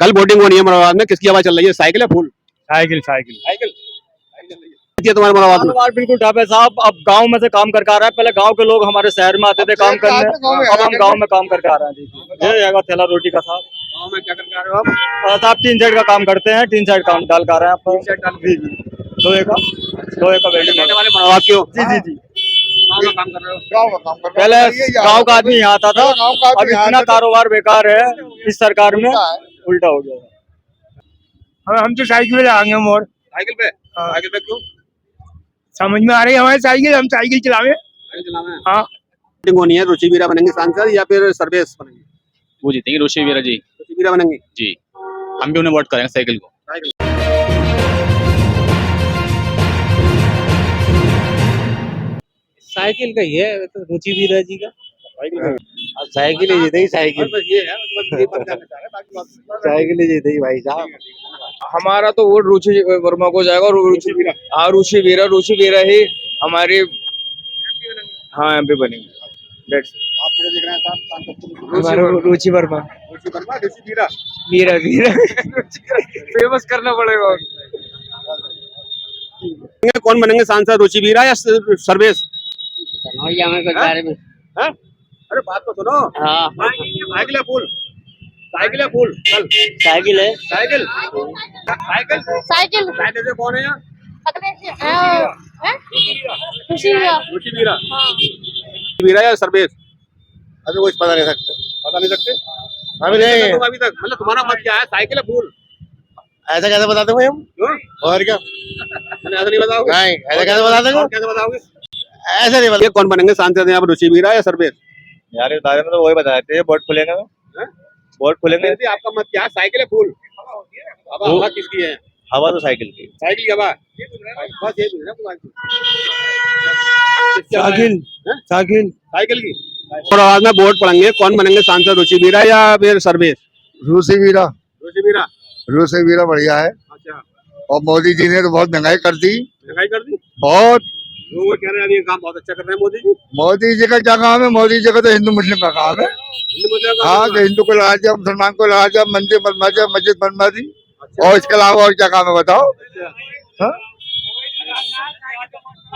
कल वोटिंग होनी है मुरादाबाद में, किसकी आवाज चल रही है, साइकिल या फूल? साइकिल साइकिल साइकिल है तुम्हारे मुरादाबाद में? बार बिल्कुल ढाबे साहब अब गांव में से काम करके आ रहा है। पहले गांव के लोग हमारे शहर में आते थे काम करने, अब हम गांव में काम करके आ रहे हैं। जी ये जाएगा थैला रोटी का साहब। गाँव में क्या करके आ रहे हो आप? साहब टीन शेड का काम करते हैं, टीन शेड काम डाल कर आ रहे हैं आप। जी जी लोहे का वेल्डिंग रहने वाले मुरादाबाद के हो? जी जी जी गाँव में काम कर रहे हो? गाँव में काम कर रहा हूँ। पहले गांव का आदमी यहाँ आता था, अब इतना कारोबार बेकार है इस सरकार में, उल्टा हो गया। हम तो साइकिल में जाएंगे मोर। साइकिल पे? साइकिल पे क्यों? समझ में आ रही है हमारी साइकिल, हम साइकिल चलावे। साइकिल चलाना है? हाँ। वोटिंग होनी है, रुचि वीरा बनेंगे सांसद या फिर सर्वेश बनेंगे? वो जीतेंगे रुचि वीरा जी। रुचि वीरा बनेंगे जी, हम भी उन्हें वोट करेंगे, साइकिल को। साइकिल का ही है तो रुचि वीरा जी का। साइकिल ही जीतेगी, साइकिल ये है साइकिल ही जीतेगी भाई साहब। हमारा तो वोट रुचि वर्मा को जाएगा और रुचि वीरा ही हमारे हाँ एमपी बनेंगे। आप किधर दिख रहे हैं साहब? रुचि वर्मा। रुचि वर्मा, रुचि वीरा। वीरा वीरा फेमस करना पड़ेगा। कौन बनेंगे सांसद, रुचि वीरा या सर्वेश? हाँ? अरे बात तो सुनो। हाँ साइकिल है फूल? साइकिल है फूल? कल साइकिल है। साइकिल साइकिल साइकिल साइकिल से कौन है यहाँ? खुशी हुआ। रुचि वीरा। वीरा या सर्वेश? अभी कुछ पता नहीं सकते। पता नहीं सकते अभी नहीं तुम अभी तक, मतलब तुम्हारा मत क्या है, साइकिल है फूल? ऐसा कैसे बताते भाई हम? क्यों? और क्या? ऐसा नहीं बताओगे? नहीं, ऐसा कैसे बता देंगे? और कैसे बताओगे? ऐसा नहीं ये कौन बनेंगे सांसद यहाँ पर, रुचि वीरा या सर्वेश? यार इस बारे में तो वही बताए थे, वोट खुलेंगे तो। वोट खुलेंगे। आपका मत क्या है, साइकिल है फूल? अब हवा किसकी है? हवा तो साइकिल की। साइकिल की हवा? बस ये साइकिल साइकिल साइकिल की। और आवाज में वोट पड़ेंगे, कौन बनेंगे सांसद, रुचि वीरा या फिर सर्वेश? रूसी वीरा। रुचि वीरा। रूसी वीरा बढ़िया है। अच्छा, और मोदी जी ने तो बहुत महंगाई कर दी, महंगाई कर दी बहुत। वो कह रहे हैं अभी काम बहुत अच्छा कर रहे हैं मोदी जी। मोदी जी का क्या काम है? मोदी जी का तो हिंदू मुस्लिम का काम है। हिंदू मुस्लिम का हाँ, काम कि है। हिंदू को लड़ा दिया, मुसलमान को लड़ा दिया, मंदिर बनवा दिया, मस्जिद बनवा दी। अच्छा। और इसके अलावा और क्या काम है बताओ? हाँ?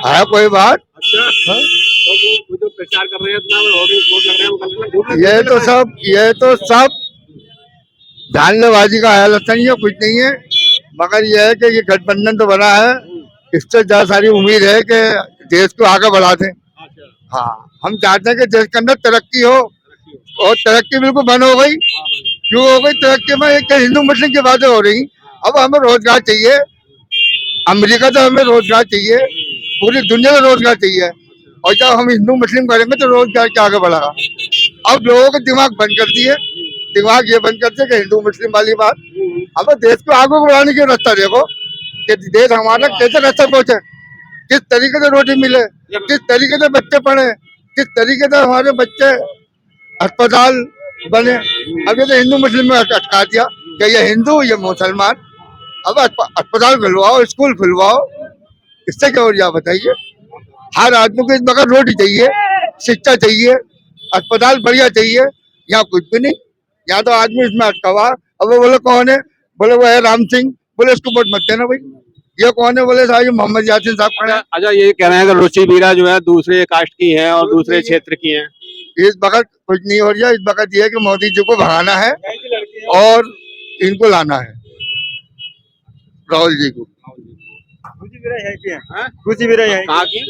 है कोई बात? अच्छा, तो वो जो प्रचार कर रहे हैं इतना वोट लग रहे हैं, वो गलत है? ये तो सब धानलेबाजी का है, नहीं है, कुछ नहीं है। मगर ये है कि ये गठबंधन तो बना है, इससे ज्यादा सारी उम्मीद है कि देश को आगे बढ़ा दें। हाँ, हम चाहते हैं कि देश के अंदर तरक्की हो, और तरक्की बिल्कुल बंद हो गई। क्यों हो गई तरक्की में? एक हिंदू मुस्लिम की बातें हो रही। अब हमें रोजगार चाहिए, अमेरिका तो हमें रोजगार चाहिए, पूरी दुनिया में रोजगार चाहिए। और जब हम हिंदू मुस्लिम करेंगे तो रोजगार क्या आगे बढ़ेगा? अब लोगों के दिमाग बंद कर दिए, दिमाग ये बंद करते कि हिंदू मुस्लिम वाली बात। अब देश को आगे बढ़ाने की रास्ता देखो कि देश हमारा कैसे रास्ता पहुंचे, किस तरीके से रोटी मिले, किस तरीके से बच्चे पढ़े, किस तरीके से हमारे बच्चे अस्पताल बने। अब ये तो हिंदू मुस्लिम में अटका दिया कि ये हिंदू ये मुसलमान। अब अस्पताल खुलवाओ, स्कूल खुलवाओ, इससे क्या हो रहा बताइए? हर आदमी को इस बगैर रोटी चाहिए, शिक्षा चाहिए, अस्पताल बढ़िया चाहिए। यहाँ कुछ भी नहीं, यहाँ तो आदमी इसमें अटका हुआ। अब वो बोले कौन है? बोले वो है राम सिंह। बोले इसको वोट मत देना भाई। ये कौन है? बोले साहब मोहम्मद यासीन साहब खड़े हैं। अच्छा, ये कह रहे हैं कि रुचि वीरा जो है दूसरे कास्ट की है और दूसरे क्षेत्र की है। इस वक्त कुछ नहीं हो रहा। इस वक्त ये है कि मोदी जी को भगाना है और इनको लाना है, राहुल जी को। रुचि वीरा यहाँ की है। रुचि वीरा यहाँ कहाँ की?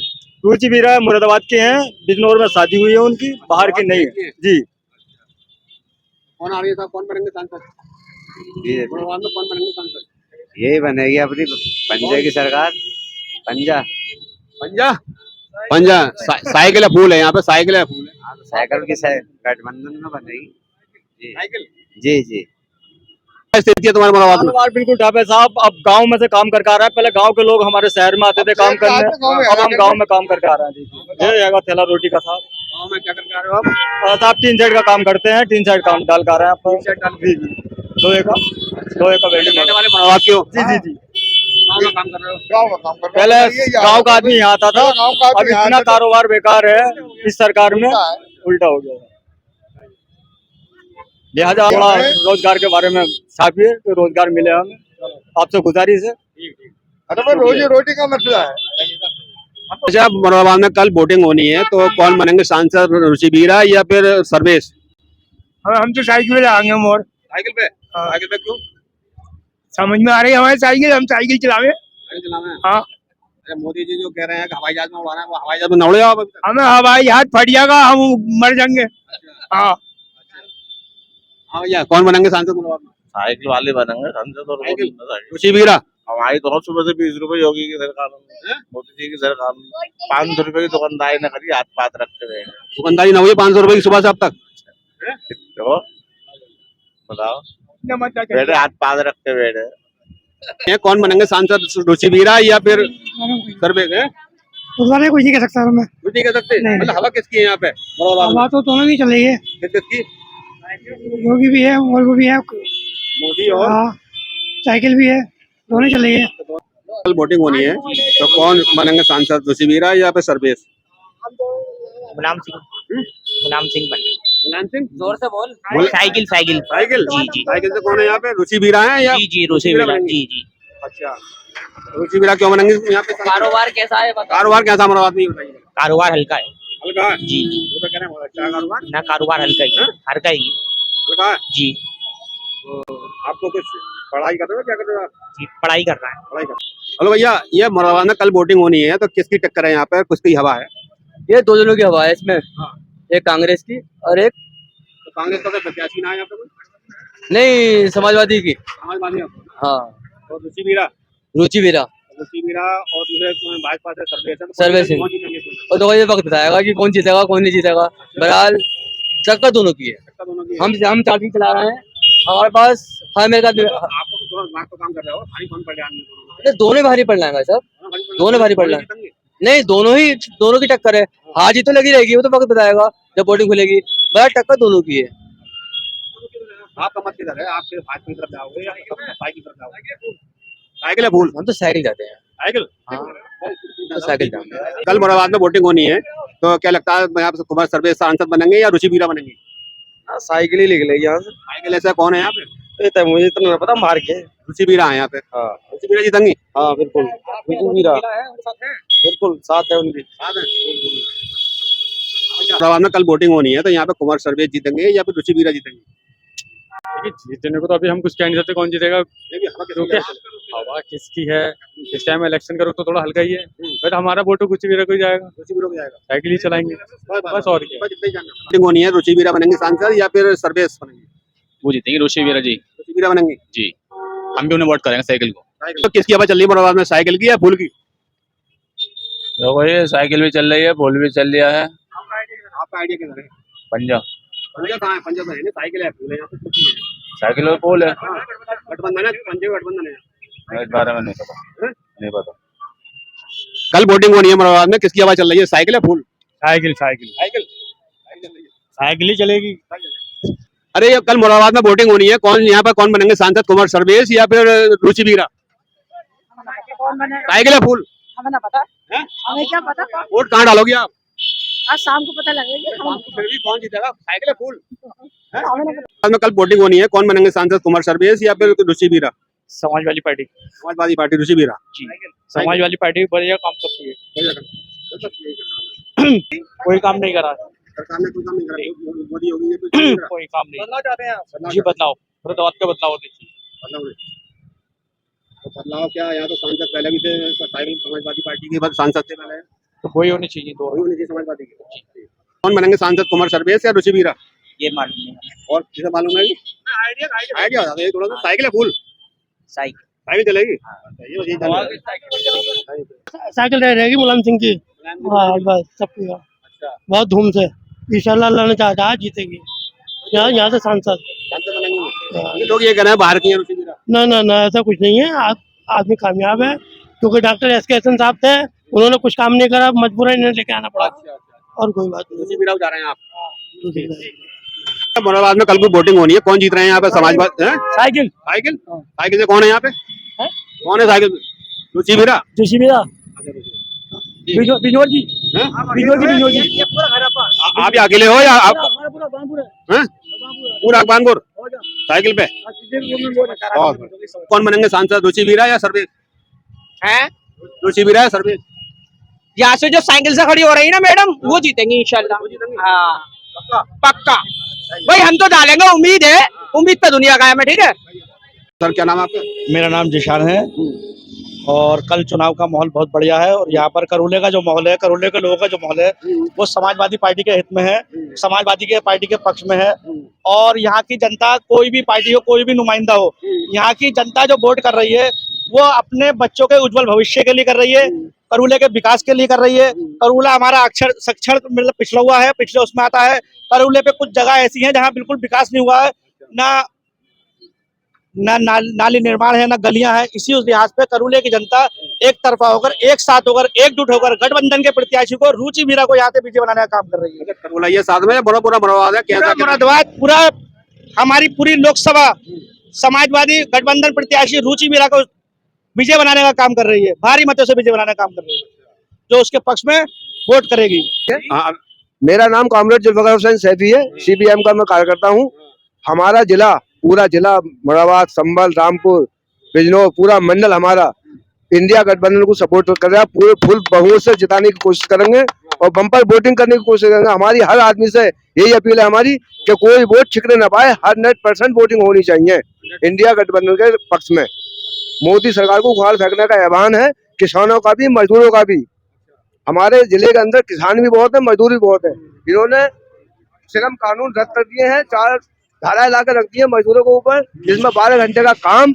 रुचि वीरा मुरादाबाद के हैं, बिजनौर में शादी हुई है उनकी, बाहर की नहीं है जी। कौन आ रही है साहब, कौन बनेंगे सांसद मुरादाबाद में, कौन बनेंगे सांसद? यही बनेगी अपनी पंजा की सरकार। पंजा पंजा पंजा साइकिल है फूल है यहाँ पे, साइकिल है फूल है। साइकिल की गठबंधन में बनेगी। साइकिल जी जी स्थिति है तुम्हारे मुरादाबाद में? बार बिल्कुल ढाबे साहब अब गांव में से काम करके आ रहा है। पहले गांव के लोग हमारे शहर में आते थे काम करने, अब हम गांव में काम करके आ रहे हैं। जी ये जाएगा थैला रोटी का साहब। गाँव में क्या करके आ रहे हो आप? साहब टीन शेड का काम करते हैं, टीन शेड काम डाल कर आ रहे हैं आप। जी जी लोहे का वेल्डिंग। रहने वाले मुरादाबाद के हो? जी जी जी गाँव में काम कर रहे हो? गाँव में काम कर रहा हूँ। पहले गांव का आदमी यहाँ आता था, अब इतना कारोबार बेकार है इस सरकार में, उल्टा हो गया। लिहाजा रोजगार के बारे में छापिए तो रोजगार मिले हमें, आपसे गुजारिश है। अरे रोजी रोटी का मसला है। अच्छा, मुरादाबाद में कल वोटिंग होनी है तो कौन बनेंगे सांसद, रुचि बीरा या फिर सर्वेश? हम तो साइकिल पे जाएंगे मोर। साइकिल पे? साइकिल पे क्यों? समझ में आ रही है हमारी साइकिल, हम साइकिल चलावे। हाँ, अरे मोदी जी जो कह रहे हैं कि हवाई जहाज में उड़ाना है, वो हवाई जहाज में न उड़े आप अभी तक? हमें हवाई जहाज फट जाएगा, हम मर जाएंगे। हाँ, हाँ भैया, कौन बनेंगे सांसद मुरादाबाद में? साइकिल वाले बनेंगे हमसे तो रुचि बीरा। हमारी तो सुबह से 20 रुपए योगी की सरकार में, मोदी जी की सरकार में 500 रुपए की दुकानदारी न करी, हाथ पात रखते हुए। दुकानदारी न हुई 500 रुपए की सुबह से अब तक? तो बताओ, बैठे हाथ पात रखते हुए। ये कौन बनेंगे सांसद, रुचि बीरा या फिर सर्वेश? उस वाले कुछ नहीं कह सकता मैं। कुछ नहीं कह सकते? मतलब हवा किसकी है यहाँ पे मुरादाबाद में? हवा तो दोनों की चल रही है, किसकी? योगी भी है, वोल्वो भी है, मोदी और हाँ, साइकिल भी है, दोनों चल रही है। कल वोटिंग होनी है तो कौन बनेंगे सांसद, रुचि बीरा या फिर सर्वेश? गुलाम सिंह बने। मुलायम सिंह? जोर से बोल। Cycle cycle cycle? जी जी साइकिल से कौन है यहाँ पे, रुचि बीरा है या? जी जी रुचि बीरा जी जी। अच्छा, रुचि बीरा क्यों बनेंगे यहाँ पे? कारोबार कैसा है बताओ? कारोबार कैसा मुरादाबाद में बताइए? कारोबार हल्का है हल्का है? जी जी। वो तो कह रहे हैं बहुत अच्छा कारोबार। ना कारोबार हल्का ही हल्का ही हल्का है? जी तो आपको कुछ पढ़ाई कर रहे हो, क्या कर रहे हो आप? जी। पढ़ाई कर रहा है। पढ़ाई कर। हेलो भैया, ये मुरादाबाद में कल वोटिंग होनी है तो किसकी टक्कर है यहाँ पे, किसकी हवा है? ये दो जनों की हवा है इसमें, एक कांग्रेस की और एक तो कांग्रेस का तो प्रत्याशी ना है यहाँ पे कोई? नहीं, समाजवादी की। समाजवादी है। हाँ, और रुचि बीरा? रुचि बीरा रुचि बीरा और दूसरे भाजपा से सर्वेश है। सर्वेश सिंह। कौन जीतेंगे? और तो ये वक्त बताएगा कि कौन जीतेगा कौन नहीं जीतेगा। बहरहाल टक्कर दोनों की है। टक्कर दोनों की है। हम चार्जिंग चला रहे हैं, हमारे पास हाँ मेरे का आपको तो थोड़ा दिमाग को काम कर रहे हो, भारी कौन पड़ जाए? दोनों ही भारी पड़ना है भाई साहब, दोनों भारी पड़ना है। नहीं, दोनों की टक्कर है, हार जीत तो लगी रहेगी, वो तो वक्त बताएगा जब वोटिंग खुलेगी। बड़ा टक्कर दोनों की है। आपका मत किधर है? आप सिर्फ भाजपा की तरफ जाओगे या साइकिल की तरफ जाओगे? साइकिल है भूल? हम तो साइकिल जाते हैं। साइकिल? हाँ, तो साइकिल जाते हैं। कल मुरादाबाद में वोटिंग होनी है तो क्या लगता है यहाँ पे कुमार सर्वेश सांसद बनेंगे या रुचि बीरा बनेंगे? साइकिल ही निकलेगी यहाँ से। साइकिल ऐसा कौन है यहाँ पे? मुझे तो नहीं पता, मार के रुचि बीरा है यहाँ पे। हाँ रुचि बीरा जीतेंगी? हाँ बिल्कुल, रुचि बीरा बिल्कुल साथ है उनके। मुरादाबाद में कल वोटिंग होनी है तो यहाँ पे कुमार सर्वेश जीतेंगे या फिर रुचि बीरा जीतेंगे? जीतने को तो अभी हम कुछ कह नहीं सकते कौन जीतेगा, देखिए हवा किसकी क्योंकि है? हवा किसकी है इस टाइम इलेक्शन का रुख तो थोड़ा हल्का ही है, बट हमारा वोट तो कुछ भी रखा जाएगा, रुचि बीरा को जाएगा। साइकिल ही चलाएंगे बस। और क्या, वोटिंग होनी है, रुचि बीरा बनेंगे सांसद या फिर सर्वेश बनेंगे? वो जीतेंगे रुचि बीरा जी। रुचि बीरा बनेंगे जी, हम भी उन्हें वोट करेंगे साइकिल को। तो किसकी हवा चल रही है मुरादाबाद में, साइकिल की या फूल की? देखो ये साइकिल भी चल रही है, फूल भी चल रहा है। आपका आइडिया किधर है? पंजाब पंजाब कहाँ है? पंजाब में है ना, साइकिल है, फूल है, यहाँ पे कुछ नहीं है। साइकिल और फूल है। गठबंधन है, पंजाब गठबंधन है। इस बारे में नहीं पता, नहीं पता। कल वोटिंग होनी है मुरादाबाद में, किसकी हवा चल रही है, साइकिल है फूल? साइकिल साइकिल साइकिल साइकिल ही चलेगी। अरे ये कल मुरादाबाद में वोटिंग होनी है, कौन यहाँ पे कौन बनेंगे सांसद, कुमार सर्वेश या फिर रुचि बीरा? साइकिल है फूल? हमें ना पता हैं? हमें क्या पता कौन? वोट कहाँ डालोगे आप? आज शाम को पता लगेगा। हम फिर भी कौन जीतेगा, साइकिल है फूल? हमें ना पता। मुरादाबाद में कल वोटिंग होनी है, कौन बनेंगे सांसद, कुमार सर्वेश या फिर रुचि बीरा? समाजवादी पार्टी। समाजवादी पार्टी, रुचि बीरा जी, समाजवादी पार्टी बढ़िया काम करती है, कोई काम नहीं करा, सरकार ने कोई काम नहीं करा, मोदी योगी ने कुछ नहीं करा। कोई काम नहीं। बदलाव चाहते हैं आप? जी बदलाव, मुरादाबाद का बदलाव होना चाहिए। बदलाव नहीं। तो बदलाव क्या, यहाँ तो सांसद पहले भी थे, साइकिल समाजवादी पार्टी के बाद सांसद थे पहले, तो वही होनी चाहिए। तो वही होनी चाहिए समाजवादी की। कौन बनेंगे सांसद, कुमार सर्वेश या रुचि बीरा? ये मालूम नहीं। और किसे मालूम है? आइडिया बता दो थोड़ा सा। साइकिल है फूल? साइकिल साइकिल चलेगी? साइकिल रहेगी मुलायम सिंह की। हाँ बस सब कुछ बहुत धूम से इंशाल्लाह अल्लाह ने चाहा आज जीतेगी। यहाँ से सांसद सांसद बनेंगे। ये लोग ये कह रहे हैं बाहर की हैं रुचि बीरा। ना ऐसा कुछ नहीं है। आदमी कामयाब है क्योंकि डॉक्टर एसके हसन साहब थे, उन्होंने कुछ काम नहीं करा, मजबूरन इन्हें लेके आना पड़ा। और कोई बात नहीं। रुचि बीरा को जा रहे हैं आप? मुरादाबाद में कल को वोटिंग होनी है, कौन जीत रहे हैं यहाँ पे, समाजवादी? Cycle cycle? साइकिल से कौन है यहाँ पे, कौन है साइकिल? रुचि बीरा? जोशी मेरा बिजोर जी हैं? बिजोर जी आप ही अकेले हो या आप? पूरा हैं? पूरा अखबानपुर साइकिल पे। और कौन बनेंगे सांसद, रुचि वीरा या सर्वेश? हैं? रुचि वीरा या सर्वेश? यहाँ से जो साइकिल से खड़ी हो रही है ना मैडम, वो जीतेंगी इंशाल्लाह। हाँ पक्का भाई, हम तो डालेंगे, उम्मीद है, उम्मीद पे दुनिया कायम है। ठीक है सर, क्या नाम है आपका? मेरा नाम जिशान है और कल चुनाव का माहौल बहुत बढ़िया है और यहाँ पर करोले का जो माहौल है, करोले के लोगों का जो माहौल है वो समाजवादी पार्टी के हित में है, समाजवादी के पार्टी के पक्ष में है। और यहाँ की जनता, कोई भी पार्टी हो, कोई भी नुमाइंदा हो, यहाँ की जनता जो वोट कर रही है वो अपने बच्चों के उज्जवल भविष्य के लिए कर रही है, करोले के विकास के लिए कर रही है। करोला हमारा अक्षर सक्षर मतलब पिछड़ा हुआ है, पिछले उसमें आता है। करोले पे कुछ जगह ऐसी हैं जहाँ बिल्कुल विकास नहीं हुआ है, ना नाली निर्माण है, ना गलियां हैं। इसी उस लिहाज पे करोले की जनता एक तरफा होकर, एक साथ होकर, एकजुट होकर गठबंधन के प्रत्याशी को, रुचि मीरा को यहाँ से विजय बनाने का काम कर रही है। करोला ये साथ में बड़ा पूरा मुरादाबाद है, पूरा मुरादाबाद, पूरा हमारी पूरी लोकसभा समाजवादी गठबंधन प्रत्याशी रुचि मीरा को विजय बनाने का काम कर रही है, भारी मतों से विजय बनाने का काम कर रही है, जो उसके पक्ष में वोट करेगी। मेरा नाम कॉमरेड जुल्फिकार हुसैन सैफी है, सीपीएम का मैं कार्यकर्ता हूँ। हमारा जिला, पूरा जिला मुरादाबाद, संभल, रामपुर, बिजनौर, पूरा मंडल हमारा इंडिया गठबंधन को सपोर्ट कर रहा है। पूरे फुल बहुमत से जिताने की कोशिश करेंगे और बम्पर वोटिंग करने की कोशिश करेंगे। हमारी हर आदमी से यही अपील है हमारी कि कोई वोट छिकने ना पाए, 100% वोटिंग होनी चाहिए इंडिया गठबंधन के पक्ष में। मोदी सरकार को उखाड़ फेंकने का आह्वान है, किसानों का भी, मजदूरों का भी। हमारे जिले के अंदर किसान भी बहुत है, मजदूर भी बहुत है। इन्होंने श्रम कानून रद्द कर दिए हैं, 4 धाराएं ला कर रख दी है मजदूरों के ऊपर, जिसमें 12 घंटे का काम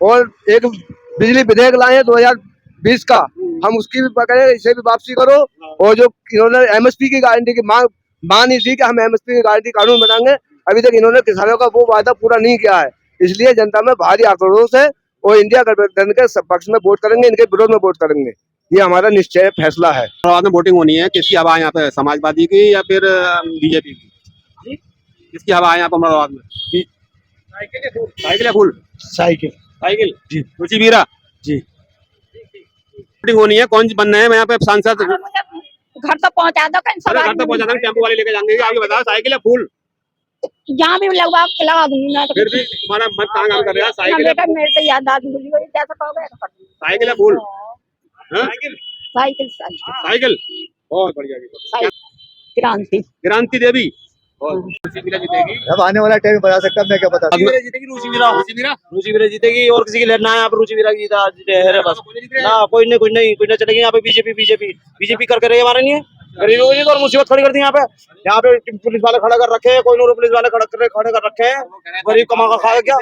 और एक बिजली विधेयक लाए हैं 2020 का। हम उसकी भी करें, इसे भी वापसी करो। और जो इन्होंने एमएसपी की गारंटी की मांग नहीं थी कि हम एमएसपी की गारंटी कानून बनाएंगे, अभी तक इन्होंने किसानों का वो वादा पूरा नहीं किया है। इसलिए जनता में भारी आक्रोश है और इंडिया गठबंधन के पक्ष में वोट करेंगे, इनके विरोध में वोट करेंगे। ये हमारा निश्चय फैसला है। मुरादाबाद में वोटिंग होनी है, किसकी हवा है यहाँ पे, समाजवादी की या फिर बीजेपी की? किसकी हवा है यहाँ पे मुरादाबाद में? साइकिल या फूल? साइकिल। साइकिल जी। रुचि वीरा जी। वोटिंग होनी है, कौन बनना है यहाँ पे सांसद? घर तक पहुंचा दो, अरे घर तक पहुंचा देंगे, टेम्पो वाले लेके जाएंगे। आगे बताओ, साइकिल या फूल? यहाँ भी लगा दूंगी ना। फिर भी तुम्हारा मत कहाँ काम कर रहा है? साइकिल या बेटा, मेरे से याद आ गई, कैसे कहोगे? साइकिल या फूल? साइकिल। साइकिल बहुत बढ़िया। क्रांति। क्रांति देवी रुचि वीरा जीतेगी। अब आने वाला टाइम बता सकता, मैं क्या बता। जीतेगी रुचि वीरा जीतेगी, और किसी की लड़ना है यहाँ पे? रुचि वीरा की जीता है बस ना, कोई नहीं चलेगी यहाँ पे। बीजेपी करके रही हमारे लिए, गरीबों की और मुसीबत खड़ी कर दी यहाँ पे पुलिस वाले खड़ा कर रखे हैं, कोई नूर पुलिस वाले खड़े कर रखे हैं। गरीब कमा का खाएगा क्या?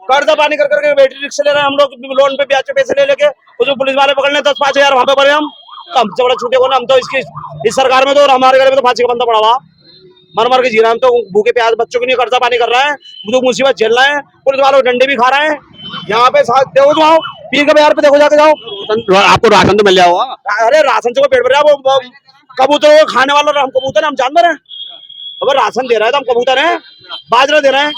कर्जा पानी कर करके बैटरी रिक्शा ले रहे हैं हम लोग, लोन पे ब्याज पे पैसे ले लेके, उसमें पुलिस वाले पकड़ने 10-5 हजार वहां पे भरे हम। हमसे बड़ा छूटे को ना, हम तो इस सरकार में तो, और हमारे घर में तो फांसी का बंदा पड़ा हुआ, मर के जी रहा है। हम तो भूखे प्याज बच्चों के लिए कर्जा पानी कर रहा है, तो मुसीबत झेल रहे हैं, पुलिस वालों डंडे भी खा रहे हैं यहाँ पे। देखो जाओ, पीर के बाजार पे देखो, जाके जाओ, आपको राशन तो मिल जाओ। अरे राशन से वो पेट भर रहा है, वो कबूतर को खाने वाला, हम कबूतर हैं, हम जानवर हैं। अगर राशन दे रहा है तो हम कबूतर हैं, बाजरा दे रहे हैं।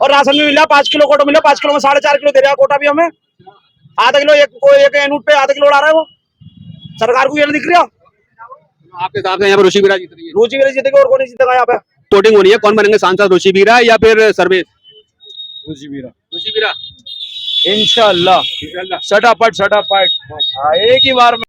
और राशन भी मिला, 5 किलो कोटा मिला, 5 किलो में 4.5 किलो दे रहा है कोटा भी हमें। आधा किलो एक एनूट पे आधा किलो उड़ा रहा है वो। सरकार को ये नहीं दिख रहा। आपके हिसाब से यहाँ पे रुचि वीरा जीत रही है? रुचि वीरा जीतेगी, और कौन नहीं जीतेगा यहाँ पे। वोटिंग होनी है, कौन बनेंगे सांसद, रुचि वीरा या फिर सर्वेश? रुचि वीरा इंशाल्लाह। सटापट एक ही बार में।